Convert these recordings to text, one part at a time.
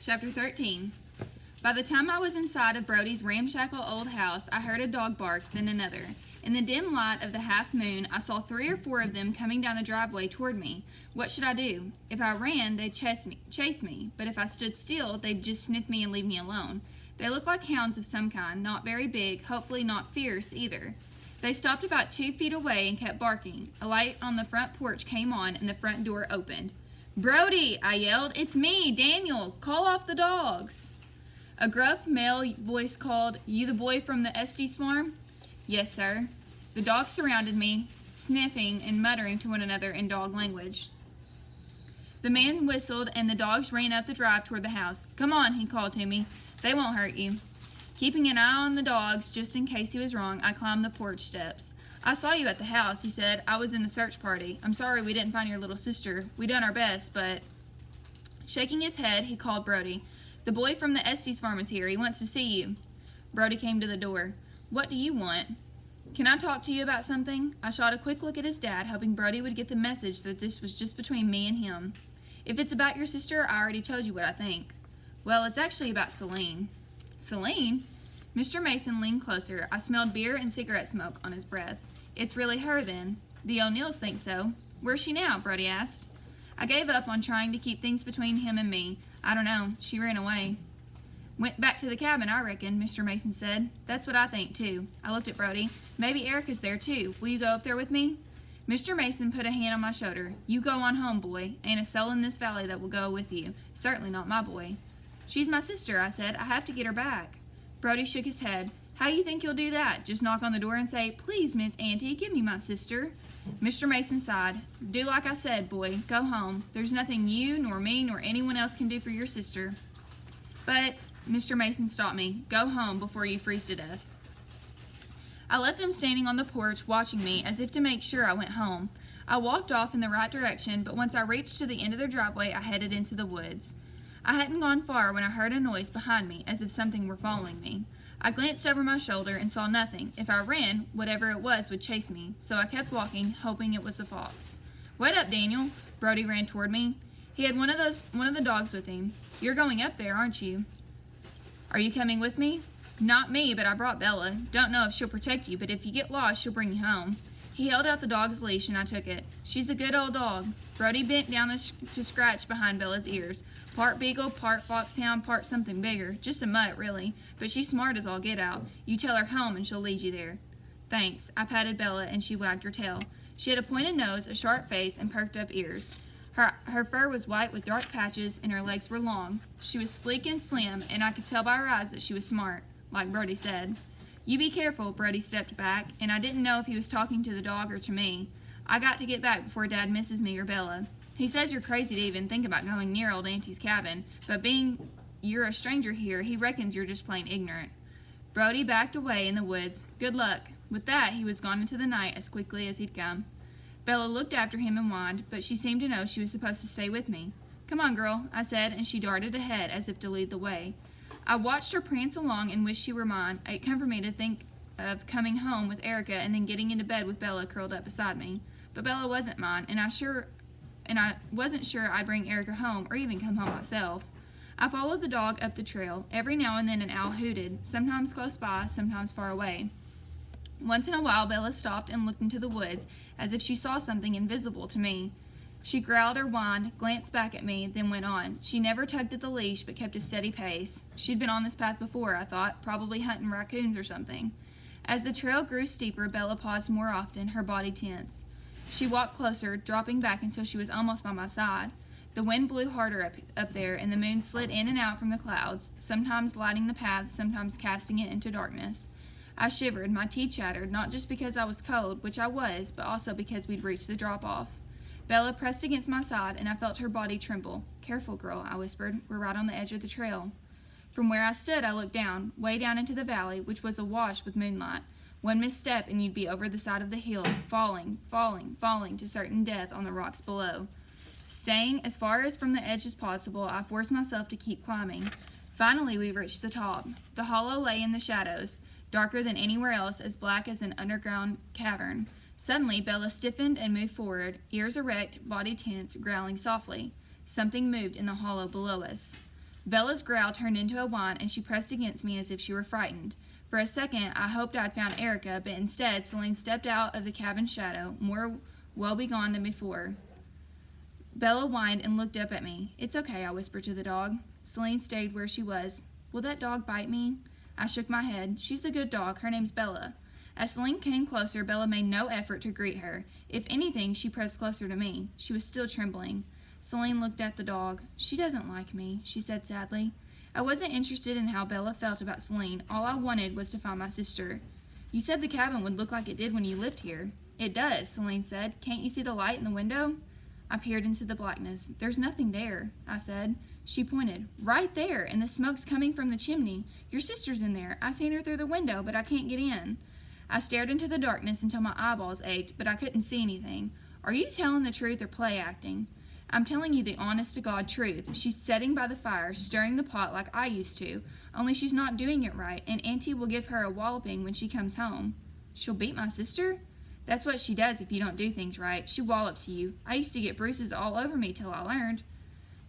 Chapter 13. By the time I was inside of Brody's ramshackle old house, I heard a dog bark, then another. In the dim light of the half moon, I saw 3 or 4 of them coming down the driveway toward me. What should I do? If I ran, they'd chase me, but if I stood still, they'd just sniff me and leave me alone. They looked like hounds of some kind, not very big, hopefully not fierce either. They stopped about 2 feet away and kept barking. A light on the front porch came on and the front door opened. "Brody," I yelled, "it's me, Daniel. Call off the dogs." A gruff male voice called, "You the boy from the Estes farm?" "Yes, sir." The dogs surrounded me, sniffing and muttering to one another in dog language. The man whistled and the dogs ran up the drive toward the house. "Come on," he called to me. "They won't hurt you." Keeping an eye on the dogs just in case he was wrong, I climbed the porch steps. "I saw you at the house," he said. "I was in the search party. I'm sorry we didn't find your little sister. We done our best, but..." Shaking his head, he called Brody. "The boy from the Estes farm is here. He wants to see you." Brody came to the door. "What do you want?" "Can I talk to you about something?" I shot a quick look at his dad, hoping Brody would get the message that this was just between me and him. "If it's about your sister, I already told you what I think." "Well, it's actually about Celine." "Celine?" Mr. Mason leaned closer. I smelled beer and cigarette smoke on his breath. "It's really her, then?" "The O'Neills think so." "Where's she now?" Brody asked. I gave up on trying to keep things between him and me. "I don't know. She ran away." "Went back to the cabin, I reckon," Mr. Mason said. "That's what I think, too." I looked at Brody. "Maybe Erica's there, too. Will you go up there with me?" Mr. Mason put a hand on my shoulder. "You go on home, boy. Ain't a soul in this valley that will go with you. Certainly not my boy." "She's my sister," I said. "I have to get her back." Brody shook his head. "How you think you'll do that? Just knock on the door and say, 'Please, Miss Auntie, give me my sister'?" Mr. Mason sighed. "Do like I said, boy. Go home. There's nothing you, nor me, nor anyone else can do for your sister." "But..." Mr. Mason stopped me. "Go home before you freeze to death." I left them standing on the porch watching me as if to make sure I went home. I walked off in the right direction, but once I reached to the end of the driveway, I headed into the woods. I hadn't gone far when I heard a noise behind me, as if something were following me. I glanced over my shoulder and saw nothing. If I ran, whatever it was would chase me, so I kept walking, hoping it was a fox. "Wait up, Daniel." Brody ran toward me. He had one of the dogs with him. "You're going up there, aren't you?" "Are you coming with me?" "Not me, but I brought Bella. Don't know if she'll protect you, but if you get lost, she'll bring you home." He held out the dog's leash and I took it. "She's a good old dog." Brody bent down to scratch behind Bella's ears. "Part beagle, part foxhound, part something bigger. Just a mutt, really. But she's smart as all get out. You tell her home and she'll lead you there." "Thanks." I patted Bella and she wagged her tail. She had a pointed nose, a sharp face, and perked up ears. Her fur was white with dark patches and her legs were long. She was sleek and slim, and I could tell by her eyes that she was smart, like Brody said. "You be careful." Brody stepped back, and I didn't know if he was talking to the dog or to me. "I got to get back before Dad misses me or Bella. He says you're crazy to even think about going near old Auntie's cabin, but being you're a stranger here, he reckons you're just plain ignorant." Brody backed away in the woods. "Good luck." With that, he was gone into the night as quickly as he'd come. Bella looked after him and whined, but she seemed to know she was supposed to stay with me. "Come on, girl," I said, and she darted ahead as if to lead the way. I watched her prance along and wished she were mine. It comforted me to think of coming home with Erica and then getting into bed with Bella curled up beside me. But Bella wasn't mine, and I wasn't sure I'd bring Erica home or even come home myself. I followed the dog up the trail. Every now and then an owl hooted, sometimes close by, sometimes far away. Once in a while, Bella stopped and looked into the woods, as if she saw something invisible to me. She growled or whined, glanced back at me, then went on. She never tugged at the leash, but kept a steady pace. She'd been on this path before, I thought, probably hunting raccoons or something. As the trail grew steeper, Bella paused more often, her body tense. She walked closer, dropping back until she was almost by my side. The wind blew harder up there, and the moon slid in and out from the clouds, sometimes lighting the path, sometimes casting it into darkness. I shivered, my teeth chattered, not just because I was cold, which I was, but also because we'd reached the drop-off. Bella pressed against my side, and I felt her body tremble. "Careful, girl," I whispered. "We're right on the edge of the trail." From where I stood, I looked down, way down into the valley, which was awash with moonlight. One misstep, and you'd be over the side of the hill, falling to certain death on the rocks below. Staying as far as from the edge as possible, I forced myself to keep climbing. Finally, we reached the top. The hollow lay in the shadows, darker than anywhere else, as black as an underground cavern. Suddenly, Bella stiffened and moved forward, ears erect, body tense, growling softly. Something moved in the hollow below us. Bella's growl turned into a whine, and she pressed against me as if she were frightened. For a second, I hoped I'd found Erica, but instead, Celine stepped out of the cabin's shadow, more woebegone than before. Bella whined and looked up at me. "It's okay," I whispered to the dog. Celine stayed where she was. "Will that dog bite me?" I shook my head. "She's a good dog. Her name's Bella." As Celine came closer, Bella made no effort to greet her. If anything, she pressed closer to me. She was still trembling. Celine looked at the dog. "She doesn't like me," she said sadly. I wasn't interested in how Bella felt about Celine. All I wanted was to find my sister. "You said the cabin would look like it did when you lived here." "It does," Celine said. "Can't you see the light in the window?" I peered into the blackness. "There's nothing there," I said. She pointed. "Right there, and the smoke's coming from the chimney. Your sister's in there. I seen her through the window, but I can't get in." I stared into the darkness until my eyeballs ached, but I couldn't see anything. "Are you telling the truth or play acting?" "I'm telling you the honest-to-God truth. She's sitting by the fire, stirring the pot like I used to, only she's not doing it right, and Auntie will give her a walloping when she comes home." "She'll beat my sister?" "That's what she does if you don't do things right. She wallops you. I used to get bruises all over me till I learned."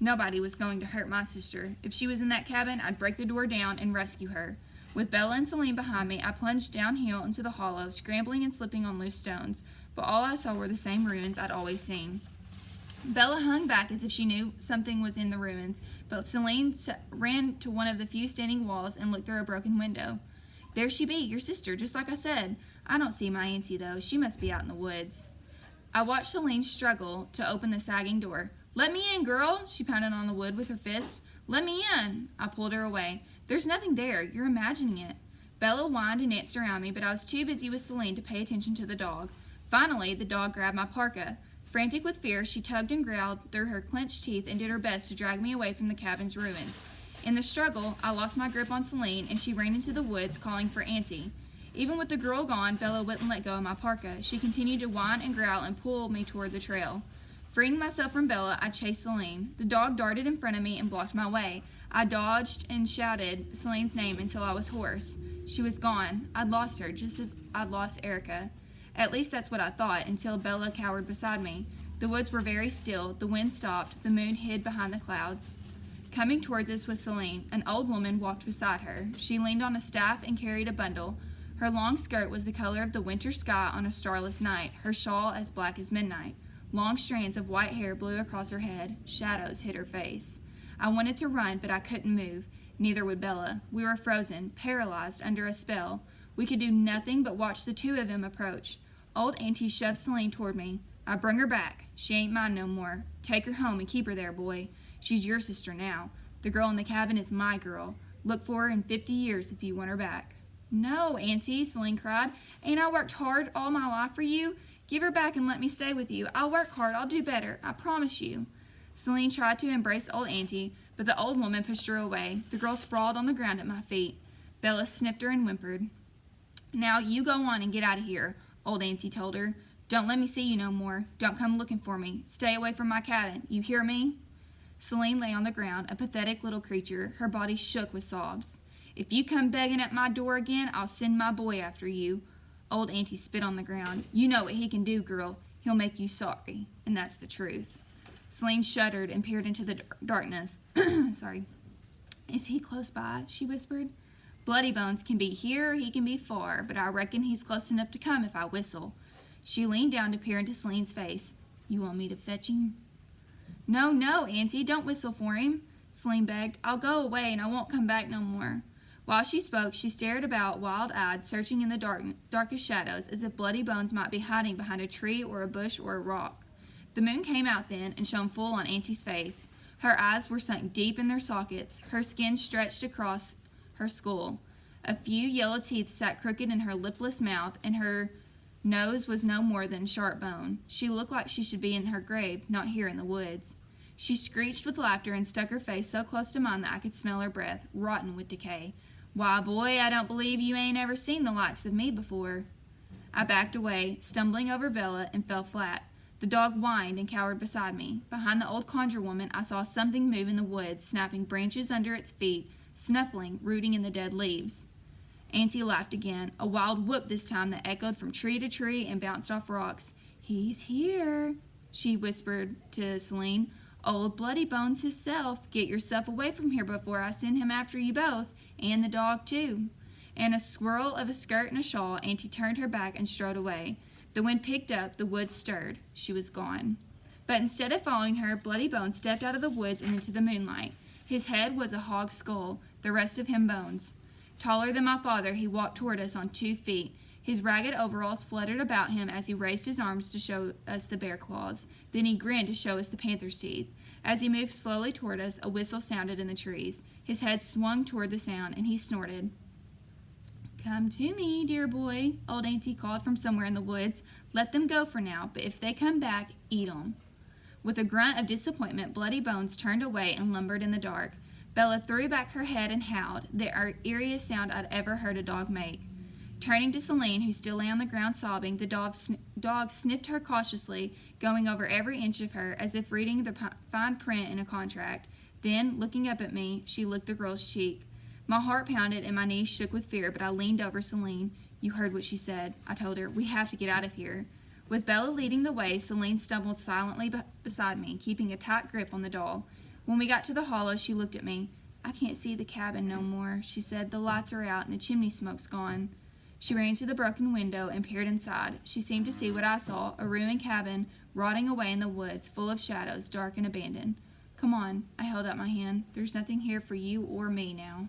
Nobody was going to hurt my sister. If she was in that cabin, I'd break the door down and rescue her. With Bella and Celine behind me, I plunged downhill into the hollow, scrambling and slipping on loose stones, but all I saw were the same ruins I'd always seen. Bella hung back as if she knew something was in the ruins, but Celine ran to one of the few standing walls and looked through a broken window. "There she be, your sister, just like I said. I don't see my auntie, though. She must be out in the woods." I watched Celine struggle to open the sagging door. "Let me in, girl!" She pounded on the wood with her fist. "Let me in!" I pulled her away. "There's nothing there. You're imagining it." Bella whined and danced around me, but I was too busy with Celine to pay attention to the dog. Finally, the dog grabbed my parka. Frantic with fear, she tugged and growled through her clenched teeth and did her best to drag me away from the cabin's ruins. In the struggle, I lost my grip on Celine, and she ran into the woods, calling for Auntie. Even with the girl gone, Bella wouldn't let go of my parka. She continued to whine and growl and pull me toward the trail. Freeing myself from Bella, I chased Celine. The dog darted in front of me and blocked my way. I dodged and shouted Celine's name until I was hoarse. She was gone. I'd lost her, just as I'd lost Erica. At least that's what I thought, until Bella cowered beside me. The woods were very still. The wind stopped. The moon hid behind the clouds. Coming towards us was Celine. An old woman walked beside her. She leaned on a staff and carried a bundle. Her long skirt was the color of the winter sky on a starless night, her shawl as black as midnight. Long strands of white hair blew across her head. Shadows hid her face. I wanted to run, but I couldn't move. Neither would Bella. We were frozen, paralyzed under a spell. We could do nothing but watch the two of them approach. Old Auntie shoved Celine toward me. "I brung her back. She ain't mine no more. Take her home and keep her there, boy. She's your sister now. The girl in the cabin is my girl. Look for her in 50 years if you want her back." "No, Auntie," Celine cried. "Ain't I worked hard all my life for you? Give her back and let me stay with you. I'll work hard. I'll do better. I promise you." Celine tried to embrace old Auntie, but the old woman pushed her away. The girl sprawled on the ground at my feet. Bella sniffed her and whimpered. "Now you go on and get out of here," old Auntie told her. "Don't let me see you no more. Don't come looking for me. Stay away from my cabin. You hear me?" Celine lay on the ground, a pathetic little creature. Her body shook with sobs. "If you come begging at my door again, I'll send my boy after you." Old Auntie spit on the ground. "You know what he can do, girl. He'll make you sorry, and that's the truth." Celine shuddered and peered into the darkness. Sorry. "Is he close by?" she whispered. "Bloody Bones can be here or he can be far, but I reckon he's close enough to come if I whistle." She leaned down to peer into Celine's face. "You want me to fetch him?" No, Auntie, don't whistle for him," Celine begged. "I'll go away and I won't come back no more." While she spoke, she stared about, wild-eyed, searching in the darkest shadows, as if Bloody Bones might be hiding behind a tree or a bush or a rock. The moon came out then and shone full on Auntie's face. Her eyes were sunk deep in their sockets. Her skin stretched across her skull. A few yellow teeth sat crooked in her lipless mouth, and her nose was no more than sharp bone. She looked like she should be in her grave, not here in the woods. She screeched with laughter and stuck her face so close to mine that I could smell her breath, rotten with decay. "Why, boy, I don't believe you ain't ever seen the likes of me before." I backed away, stumbling over Bella, and fell flat. The dog whined and cowered beside me. Behind the old conjure woman, I saw something move in the woods, snapping branches under its feet, snuffling, rooting in the dead leaves. Auntie laughed again, a wild whoop this time that echoed from tree to tree and bounced off rocks. "He's here," she whispered to Celine. Old Bloody Bones hisself. Get yourself away from here before I send him after you both, and the dog too." And a swirl of a skirt and a shawl, Auntie turned her back and strode away. The wind picked up, the woods stirred. She was gone. But instead of following her, Bloody Bones stepped out of the woods and into the moonlight. His head was a hog's skull, the rest of him bones. Taller than my father, he walked toward us on 2 feet. His ragged overalls fluttered about him as he raised his arms to show us the bear claws. Then he grinned to show us the panther's teeth. As he moved slowly toward us, a whistle sounded in the trees. His head swung toward the sound, and he snorted. "Come to me, dear boy," old Auntie called from somewhere in the woods. "Let them go for now, but if they come back, eat 'em." With a grunt of disappointment, Bloody Bones turned away and lumbered in the dark. Bella threw back her head and howled, the eeriest sound I'd ever heard a dog make. Turning to Celine, who still lay on the ground sobbing, the dog sniffed her cautiously, going over every inch of her, as if reading the fine print in a contract. Then, looking up at me, she licked the girl's cheek. My heart pounded and my knees shook with fear, but I leaned over Celine. "You heard what she said," I told her. "We have to get out of here." With Bella leading the way, Celine stumbled silently beside me, keeping a tight grip on the doll. When we got to the hollow, she looked at me. "I can't see the cabin no more," she said. "The lights are out and the chimney smoke's gone." She ran to the broken window and peered inside. She seemed to see what I saw, a ruined cabin, rotting away in the woods, full of shadows, dark and abandoned. "Come on," I held out my hand. "There's nothing here for you or me now."